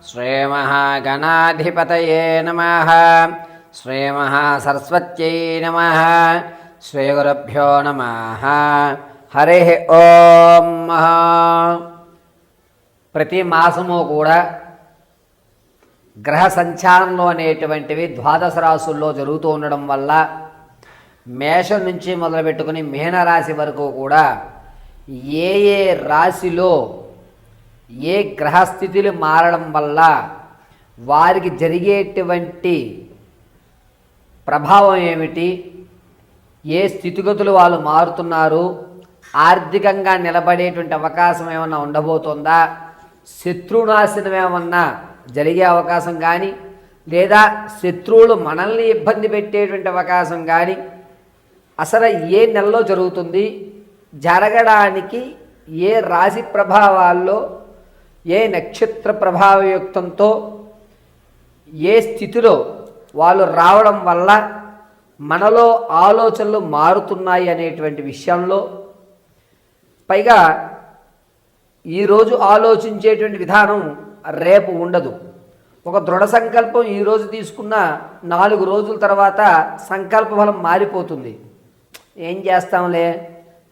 శ్రీమహాగణాధిపతయే నమః. శ్రీమహాసరస్వత్యై నమః. శ్రీగురుభ్యో నమః. హరి ఓం. ప్రతి మాసము కూడా గ్రహ సంచారంలో అనేటువంటివి ద్వాదశ రాశుల్లో జరుగుతూ ఉండడం వల్ల మేషం నుంచి మొదలుపెట్టుకుని మీనరాశి వరకు కూడా ఏ ఏ రాశిలో ఏ గ్రహస్థితులు మారడం వల్ల వారికి జరిగేటువంటి ప్రభావం ఏమిటి, ఏ స్థితిగతులు వాళ్ళు మారుతున్నారు, ఆర్థికంగా నిలబడేటువంటి అవకాశం ఏమన్నా ఉండబోతుందా, శత్రునాశనం ఏమన్నా జరిగే అవకాశం కానీ, లేదా శత్రువులు మనల్ని ఇబ్బంది పెట్టేటువంటి అవకాశం కానీ అసలు ఏ నెలలో జరుగుతుంది, జరగడానికి ఏ రాశి ప్రభావాల్లో ఏ నక్షత్ర ప్రభావయుక్తంతో ఏ స్థితిలో వాళ్ళు రావడం వల్ల మనలో ఆలోచనలు మారుతున్నాయి అనేటువంటి విషయంలో, పైగా ఈరోజు ఆలోచించేటువంటి విధానం రేపు ఉండదు. ఒక దృఢ సంకల్పం ఈరోజు తీసుకున్న 4 రోజుల తర్వాత సంకల్ప బలం మారిపోతుంది. ఏం చేస్తాంలే,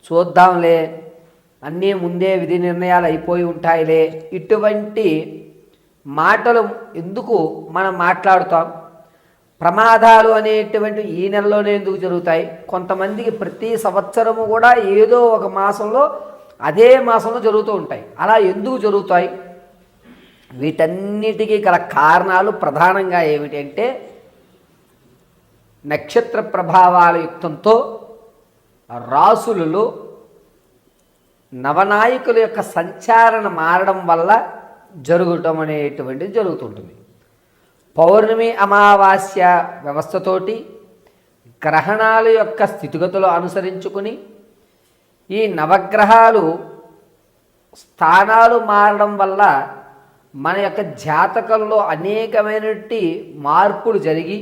చూద్దాంలే, అన్నీ ముందే విధి నిర్ణయాలు అయిపోయి ఉంటాయిలే, ఇటువంటి మాటలు ఎందుకు మనం మాట్లాడుతాం? ప్రమాదాలు అనేటువంటి ఈ నెలలోనే ఎందుకు జరుగుతాయి? కొంతమందికి ప్రతి సంవత్సరము కూడా ఏదో ఒక మాసంలో అదే మాసంలో జరుగుతూ ఉంటాయి. అలా ఎందుకు జరుగుతాయి? వీటన్నిటికీ గల కారణాలు ప్రధానంగా ఏమిటి అంటే, నక్షత్ర ప్రభావాల యుక్తంతో రాసులలో నవనాయకుల యొక్క సంచారణ మారడం వల్ల జరగటం అనేటువంటిది జరుగుతుంటుంది. పౌర్ణమి అమావాస్య వ్యవస్థతోటి గ్రహణాల యొక్క స్థితిగతులు అనుసరించుకుని ఈ నవగ్రహాలు స్థానాలు మారడం వల్ల మన యొక్క జాతకంలో అనేకమైనటువంటి మార్పులు జరిగి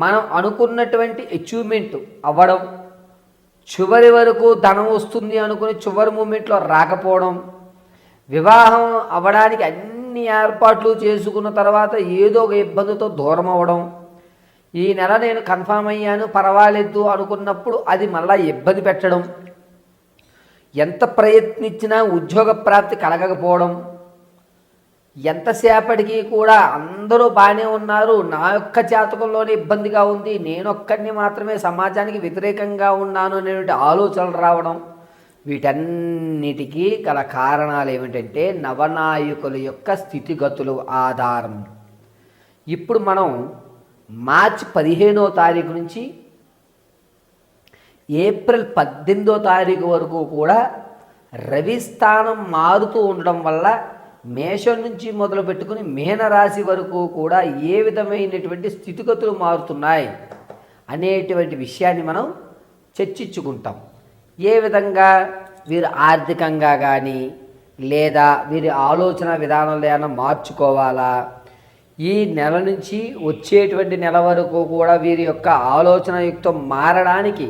మనం అనుకున్నటువంటి అచీవ్మెంట్ అవ్వడం, చివరి వరకు ధనం వస్తుంది అనుకుని చివరి మూమెంట్లో రాకపోవడం, వివాహం అవ్వడానికి అన్ని ఏర్పాట్లు చేసుకున్న తర్వాత ఏదో ఒక ఇబ్బందితో దూరం అవ్వడం, ఈ నెల నేను కన్ఫామ్ అయ్యాను పర్వాలేదు అనుకున్నప్పుడు అది మళ్ళీ ఇబ్బంది పెట్టడం, ఎంత ప్రయత్నించినా ఉద్యోగ ప్రాప్తి కలగకపోవడం, ఎంతసేపటికి కూడా అందరూ బాగానే ఉన్నారు, నా యొక్క జాతకంలోనే ఇబ్బందిగా ఉంది, నేనొక్కడిని మాత్రమే సమాజానికి వ్యతిరేకంగా ఉన్నాను అనేటువంటి ఆలోచనలు రావడం, వీటన్నిటికీ గల కారణాలు ఏమిటంటే నవనాయకుల యొక్క స్థితిగతులు ఆధారం. ఇప్పుడు మనం మార్చి 15వ తారీఖు నుంచి ఏప్రిల్ 18వ తారీఖు వరకు కూడా రవి స్థానం మారుతూ ఉండడం వల్ల మేషం నుంచి మొదలు పెట్టుకుని మీనరాశి వరకు కూడా ఏ విధమైనటువంటి స్థితిగతులు మారుతున్నాయి అనేటువంటి విషయాన్ని మనం చర్చించుకుంటాం. ఏ విధంగా వీరు ఆర్థికంగా కానీ లేదా వీరి ఆలోచన విధానంలో ఏమైనా మార్చుకోవాలా, ఈ నెల నుంచి వచ్చేటువంటి నెల వరకు కూడా వీరి యొక్క ఆలోచన యుక్తం మారడానికి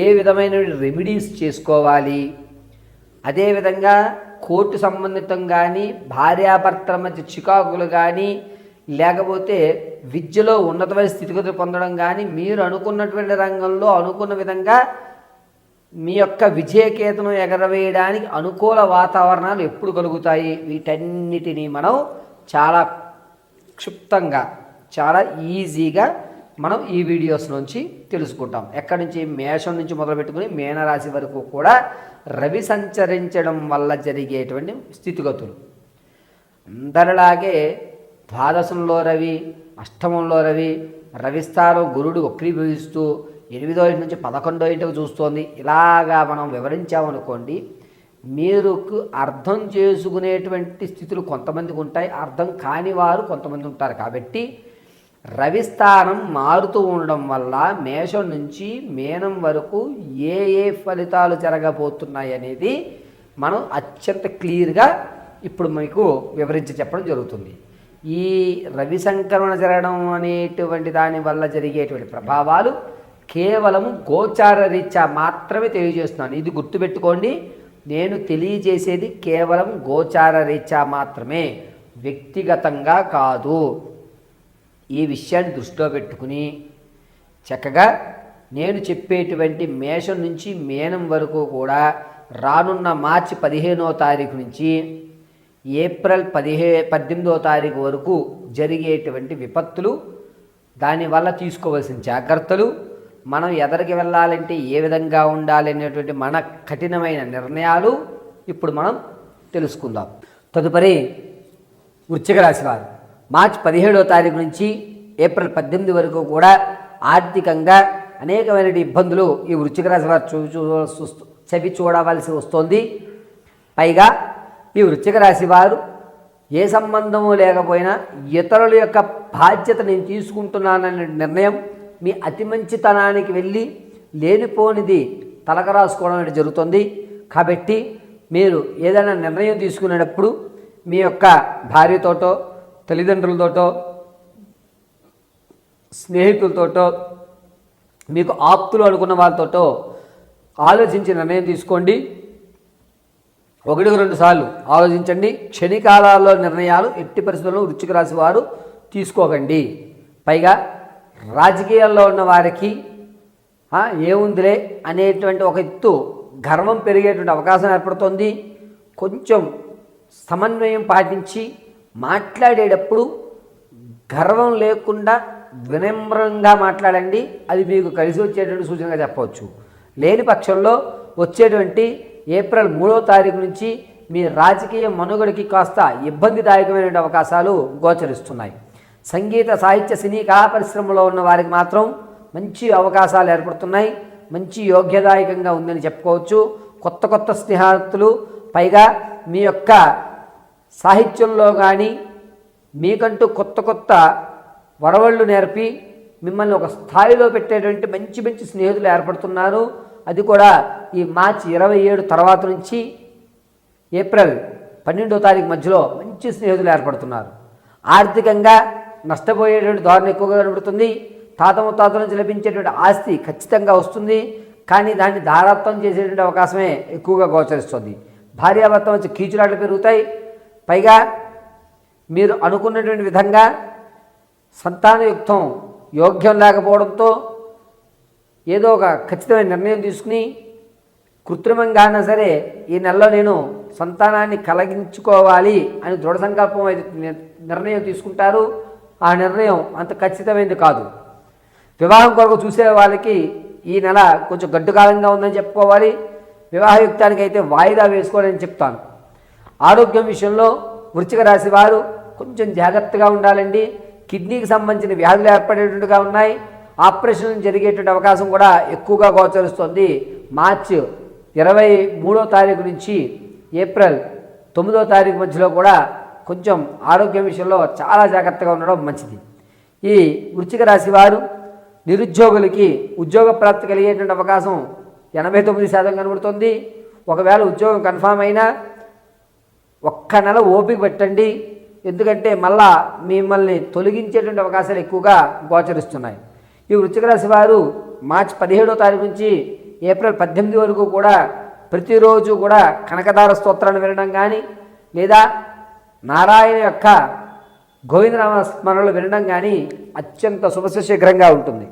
ఏ విధమైన రెమెడీస్ చేసుకోవాలి, అదేవిధంగా కోర్టు సంబంధితం కానీ భార్యాభర్తల మధ్య చికాకులు కానీ లేకపోతే విద్యలో ఉన్నతమైన స్థితిగతులు పొందడం కానీ మీరు అనుకున్నటువంటి రంగంలో అనుకున్న విధంగా మీ యొక్క విజయకేతనం ఎగరవేయడానికి అనుకూల వాతావరణాలు ఎప్పుడు కలుగుతాయి, వీటన్నిటినీ మనం చాలా క్షుప్తంగా చాలా ఈజీగా మనం ఈ వీడియోస్ నుంచి తెలుసుకుంటాం. ఎక్కడి నుంచి? మేషం నుంచి మొదలుపెట్టుకుని మీనరాశి వరకు కూడా రవి సంచరించడం వల్ల జరిగేటువంటి స్థితిగతులు. అందరిలాగే ద్వాదశంలో రవి, అష్టమంలో రవి, రవిస్థానం గురుడు వక్రీభవిస్తూ 8వ ఇంటి నుంచి 11వ ఇంటికి చూస్తోంది. ఇలాగా మనం వివరించామనుకోండి, మీరు అర్థం చేసుకునేటువంటి స్థితులు కొంతమందికి ఉంటాయి, అర్థం కాని వారు కొంతమంది ఉంటారు. కాబట్టి రవిస్థానం మారుతూ ఉండడం వల్ల మేషం నుంచి మీనం వరకు ఏ ఏ ఫలితాలు జరగబోతున్నాయి అనేది మనం అత్యంత క్లియర్గా ఇప్పుడు మీకు వివరించి చెప్పడం జరుగుతుంది. ఈ రవి సంక్రమణ జరగడం అనేటువంటి దాని వల్ల జరిగేటువంటి ప్రభావాలు కేవలము గోచార రీత్యా మాత్రమే తెలియజేస్తున్నాను. ఇది గుర్తుపెట్టుకోండి, నేను తెలియజేసేది కేవలం గోచార రీత్యా మాత్రమే. వ్యక్తిగతంగా కాదు. ఈ విషయాన్ని దృష్టిలో పెట్టుకుని చక్కగా నేను చెప్పేటువంటి మేషం నుంచి మీనం వరకు కూడా రానున్న మార్చి 15వ తారీఖు నుంచి ఏప్రిల్ 18వ తారీఖు వరకు జరిగేటువంటి విపత్తులు, దానివల్ల తీసుకోవాల్సిన జాగ్రత్తలు, మనం ఎదరికి వెళ్ళాలంటే ఏ విధంగా ఉండాలి అనేటువంటి మన కఠినమైన నిర్ణయాలు ఇప్పుడు మనం తెలుసుకుందాం. తదుపరి వృశ్చిక రాశి వారు మార్చి 17వ తారీఖు నుంచి ఏప్రిల్ 18 వరకు కూడా ఆర్థికంగా అనేకమైన ఇబ్బందులు ఈ వృశ్చిక రాశి వారు చవి చూడవలసి వస్తుంది. పైగా ఈ వృశ్చిక రాశి వారు ఏ సంబంధము లేకపోయినా ఇతరుల యొక్క బాధ్యత నేను తీసుకుంటున్నాననే నిర్ణయం, మీ అతి మంచితనానికి వెళ్ళి లేనిపోనిది తలక రాసుకోవడం అనేది జరుగుతుంది. కాబట్టి మీరు ఏదైనా నిర్ణయం తీసుకునేటప్పుడు మీ యొక్క భార్యతోటో, తల్లిదండ్రులతోటో, స్నేహితులతోటో, మీకు ఆప్తులు అనుకున్న వాళ్ళతోటో ఆలోచించి నిర్ణయం తీసుకోండి. 1-2 సార్లు ఆలోచించండి. క్షణికాలాల్లో నిర్ణయాలు ఎట్టి పరిస్థితుల్లో వృశ్చిక రాశి వారు తీసుకోకండి. పైగా రాజకీయాల్లో ఉన్న వారికి ఏముందిలే అనేటువంటి ఒక ఎత్తు గర్వం పెరిగేటువంటి అవకాశం ఏర్పడుతుంది. కొంచెం సమన్వయం పాటించి మాట్లాడేటప్పుడు గర్వం లేకుండా వినమ్రంగా మాట్లాడండి. అది మీకు కలిసి వచ్చేటువంటి సూచనగా చెప్పవచ్చు. లేని పక్షంలో వచ్చేటువంటి ఏప్రిల్ 3వ తారీఖు నుంచి మీ రాజకీయ మనుగడకి కాస్త ఇబ్బందిదాయకమైన అవకాశాలు గోచరిస్తున్నాయి. సంగీత, సాహిత్య, సినీ కళా పరిశ్రమలో ఉన్న వారికి మాత్రం మంచి అవకాశాలు ఏర్పడుతున్నాయి. మంచి యోగ్యదాయకంగా ఉందని చెప్పుకోవచ్చు. కొత్త కొత్త స్నేహితులు, పైగా మీ యొక్క సాహిత్యంలో కానీ మీకంటూ కొత్త కొత్త వరవళ్ళు నేర్పి మిమ్మల్ని ఒక స్థాయిలో పెట్టేటువంటి మంచి మంచి స్నేహితులు ఏర్పడుతున్నారు. అది కూడా ఈ మార్చి 27 తర్వాత నుంచి ఏప్రిల్ 12వ తారీఖు మధ్యలో మంచి స్నేహితులు ఏర్పడుతున్నారు. ఆర్థికంగా నష్టపోయేటువంటి ధోరణి ఎక్కువగా కనబడుతుంది. తాత ముత్తాతల నుంచి లభించేటువంటి ఆస్తి ఖచ్చితంగా వస్తుంది, కానీ దాన్ని ధారాత్వం చేసేటువంటి అవకాశమే ఎక్కువగా గోచరిస్తుంది. భార్యాభర్త మధ్య కీచులాట్లు పెరుగుతాయి. పైగా మీరు అనుకున్నటువంటి విధంగా సంతానయుక్తం యోగ్యం లేకపోవడంతో ఏదో ఒక ఖచ్చితమైన నిర్ణయం తీసుకుని కృత్రిమంగా అయినా సరే ఈ నెలలో నేను సంతానాన్ని కలిగించుకోవాలి అని దృఢ సంకల్పం నిర్ణయం తీసుకుంటారు. ఆ నిర్ణయం అంత ఖచ్చితమైనది కాదు. వివాహం కొరకు చూసే వాళ్ళకి ఈ నెల కొంచెం గడ్డుకాలంగా ఉందని చెప్పుకోవాలి. వివాహయుక్తానికి అయితే వాయిదా వేసుకోవాలని చెప్తాను. ఆరోగ్యం విషయంలో వృశ్చిక రాశి వారు కొంచెం జాగ్రత్తగా ఉండాలండి. కిడ్నీకి సంబంధించిన వ్యాధులు ఏర్పడేటట్టుగా ఉన్నాయి. ఆపరేషన్ జరిగేటువంటి అవకాశం కూడా ఎక్కువగా గోచరిస్తుంది. మార్చి 23వ తారీఖు నుంచి ఏప్రిల్ 9వ తారీఖు మధ్యలో కూడా కొంచెం ఆరోగ్యం విషయంలో చాలా జాగ్రత్తగా ఉండడం మంచిది. ఈ వృశ్చిక రాశి వారు నిరుద్యోగులకి ఉద్యోగ ప్రాప్తి కలిగేటువంటి అవకాశం 89% కనబడుతుంది. ఒకవేళ ఉద్యోగం కన్ఫామ్ అయినా ఒక్క నెల ఓపిక పెట్టండి. ఎందుకంటే మళ్ళా మిమ్మల్ని తొలగించేటువంటి అవకాశాలు ఎక్కువగా గోచరిస్తున్నాయి. ఈ వృశ్చిక రాశి వారు మార్చి 17వ తారీఖు నుంచి ఏప్రిల్ 18 వరకు కూడా ప్రతిరోజు కూడా కనకదార స్తోత్రాన్ని వినడం కానీ, లేదా నారాయణ యొక్క గోవిందనామ స్మరణలు వినడం కానీ అత్యంత శుభశీఘ్రంగా ఉంటుంది.